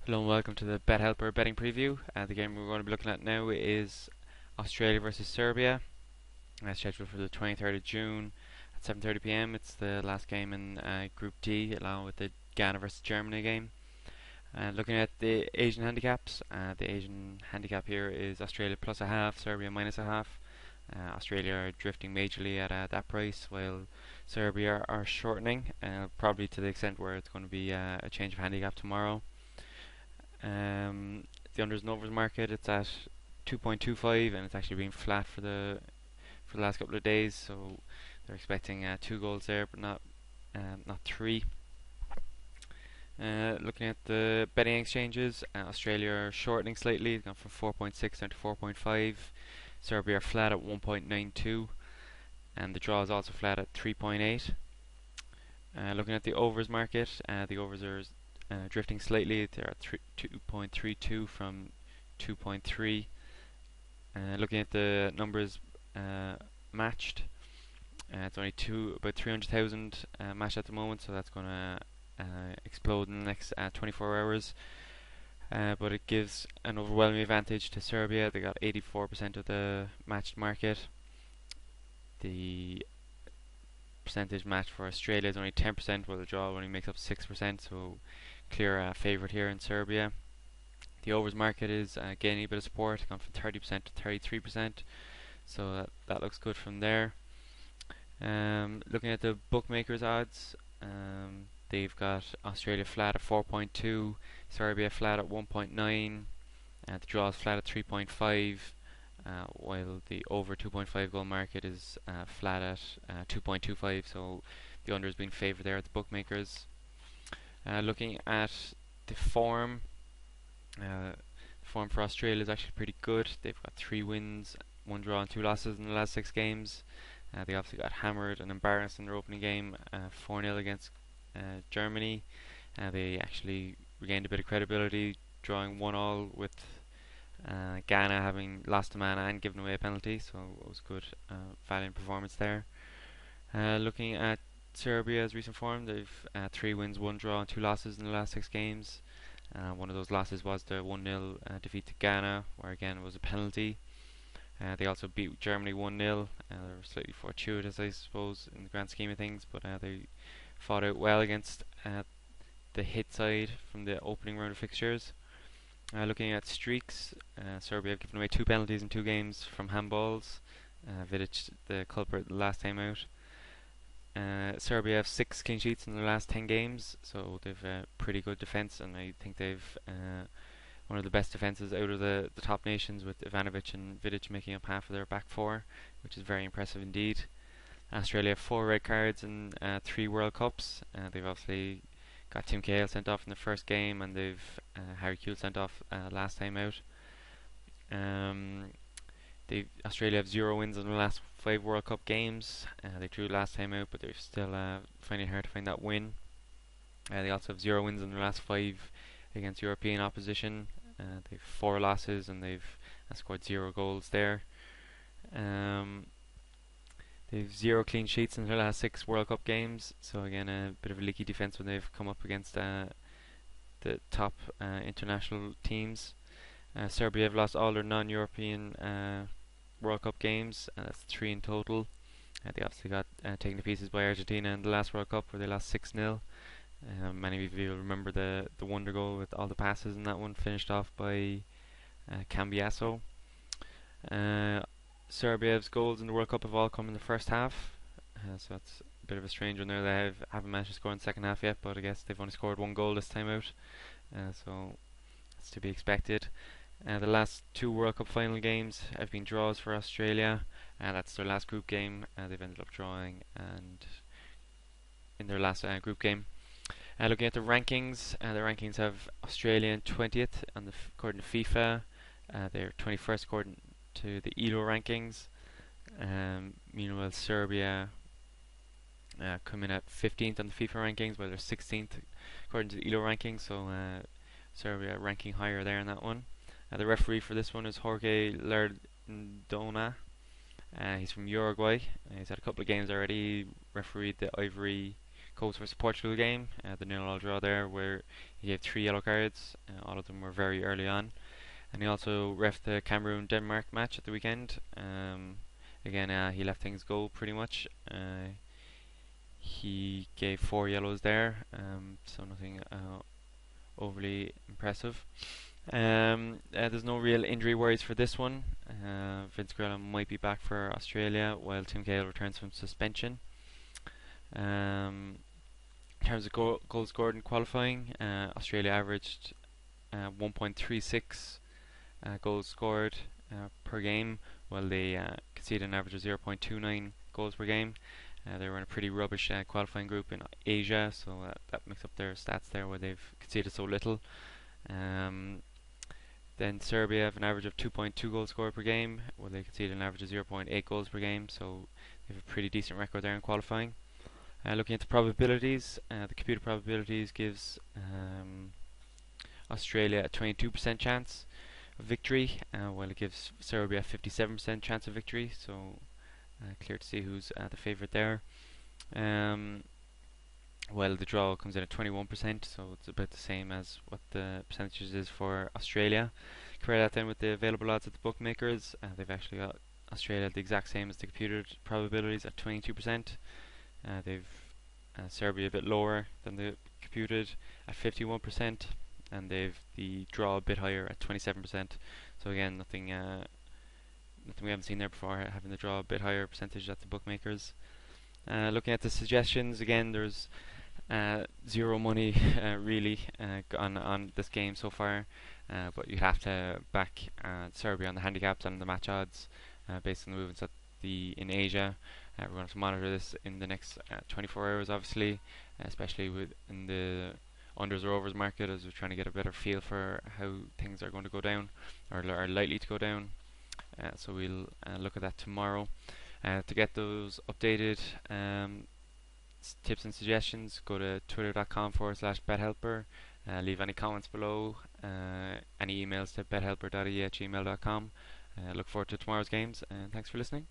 Hello and welcome to the BetHelper betting preview. The game we're going to be looking at now is Australia versus Serbia. Scheduled for the 23rd of June at 7:30 p.m. It's the last game in Group D, along with the Ghana versus Germany game. Looking at the Asian handicaps, the Asian handicap here is Australia plus a half, Serbia minus a half. Australia are drifting majorly at that price, while Serbia are shortening, probably to the extent where it's going to be a change of handicap tomorrow. The unders and overs market, it's at 2.25, and it's actually been flat for the last couple of days. So they're expecting 2 goals there, but not three. Looking at the betting exchanges, Australia are shortening slightly, gone from 4.6 down to 4.5. Serbia are flat at 1.92, and the draw is also flat at 3.8. Looking at the overs market, the overs are drifting slightly. They're at 2.32 from 2.3. Looking at the numbers matched, it's only about 300,000 matched at the moment, so that's going to explode in the next 24 hours. But it gives an overwhelming advantage to Serbia. They got 84% of the matched market. The percentage match for Australia is only 10%, while the draw only makes up 6%, so clear favourite here in Serbia. The overs market is gaining a bit of support, gone from 30% to 33%, so that looks good from there. Looking at the bookmakers odds, they've got Australia flat at 4.2, Serbia flat at 1.9, the draw is flat at 3.5, while the over 2.5 goal market is flat at 2.25, so the under has been favoured there at the bookmakers. Looking at the form, the form for Australia is actually pretty good. They've got 3 wins, 1 draw and 2 losses in the last 6 games. They obviously got hammered and embarrassed in their opening game, 4-0 against Germany. They actually regained a bit of credibility, drawing 1-1 with Ghana having lost a man and given away a penalty, so it was good, valiant performance there. Looking at Serbia's recent form, they've 3 wins, 1 draw and 2 losses in the last 6 games. One of those losses was the 1-0 defeat to Ghana, where again it was a penalty. They also beat Germany 1-0. They were slightly fortuitous, I suppose, in the grand scheme of things, but they fought out well against the hit side from the opening round of fixtures. Looking at streaks, Serbia have given away 2 penalties in 2 games from handballs. Vidic, the culprit, the last time out. Serbia have 6 clean sheets in their last 10 games, so they've a pretty good defence, and I think they've one of the best defences out of the top nations, with Ivanovic and Vidic making up half of their back 4, which is very impressive indeed. Australia have 4 red cards in 3 World Cups. They've obviously got Tim Cahill sent off in the first game, and they've Harry Kewell sent off last time out. Australia have 0 wins in the last 5 World Cup games. They drew last time out, but they're still finding it hard to find that win. They also have 0 wins in the last 5 against European opposition. They've 4 losses, and they've scored 0 goals there. They've 0 clean sheets in their last 6 World Cup games, so again a bit of a leaky defence when they've come up against the top international teams. Serbia have lost all their non-European World Cup games, and that's 3 in total. They obviously got taken to pieces by Argentina in the last World Cup, where they lost 6-0. Many of you will remember the wonder goal with all the passes in that one, finished off by Cambiaso. Serbia's goals in the World Cup have all come in the first half, so that's a bit of a strange one there. They haven't managed to score in the second half yet, but I guess they've only scored 1 goal this time out, so that's to be expected. The last 2 World Cup final games have been draws for Australia, and that's their last group game. They've ended up drawing and in their last group game. Looking at the rankings have Australia in 20th according to FIFA. They're 21st according to the ELO rankings. Meanwhile, Serbia come in at 15th on the FIFA rankings, while they're 16th according to the ELO rankings. So Serbia ranking higher there in that one. The referee for this one is Jorge Lardona. He's from Uruguay. He's had a couple of games already. He refereed the Ivory Coast versus Portugal game, the 0-0 draw there, where he gave 3 yellow cards. All of them were very early on. And he also ref the Cameroon-Denmark match at the weekend. Again, he let things go pretty much. He gave 4 yellows there, so nothing overly impressive. There's no real injury worries for this one. Vince Grella might be back for Australia, while Tim Cahill returns from suspension. In terms of goals scored in qualifying, Australia averaged 1.36 goals scored per game, while they conceded an average of 0.29 goals per game. They were in a pretty rubbish qualifying group in Asia, so that makes up their stats there, where they've conceded so little. Then Serbia have an average of 2.2 goals scored per game, while they conceded an average of 0.8 goals per game, so they have a pretty decent record there in qualifying. Looking at the probabilities, the computer probabilities gives Australia a 22% chance of victory, while it gives Serbia a 57% chance of victory, so clear to see who's the favourite there. Well, the draw comes in at 21%, so it's about the same as what the percentages is for Australia. Compare that then with the available odds at the bookmakers. They've actually got Australia the exact same as the computed probabilities at 22%. They've Serbia a bit lower than the computed at 51%, and they've the draw a bit higher at 27%. So again, nothing we haven't seen there before, having the draw a bit higher percentage at the bookmakers. Looking at the suggestions, again, there's zero money really on this game so far, but you have to back Serbia on the handicaps and the match odds based on the movements in Asia. We're going to have to monitor this in the next 24 hours, obviously, especially in the unders or overs market, as we're trying to get a better feel for how things are going to go down, or are likely to go down. So we'll look at that tomorrow. To get those updated tips and suggestions, go to twitter.com/bethelper. Leave any comments below, any emails to bethelper.ie@gmail.com. Look forward to tomorrow's games, and thanks for listening.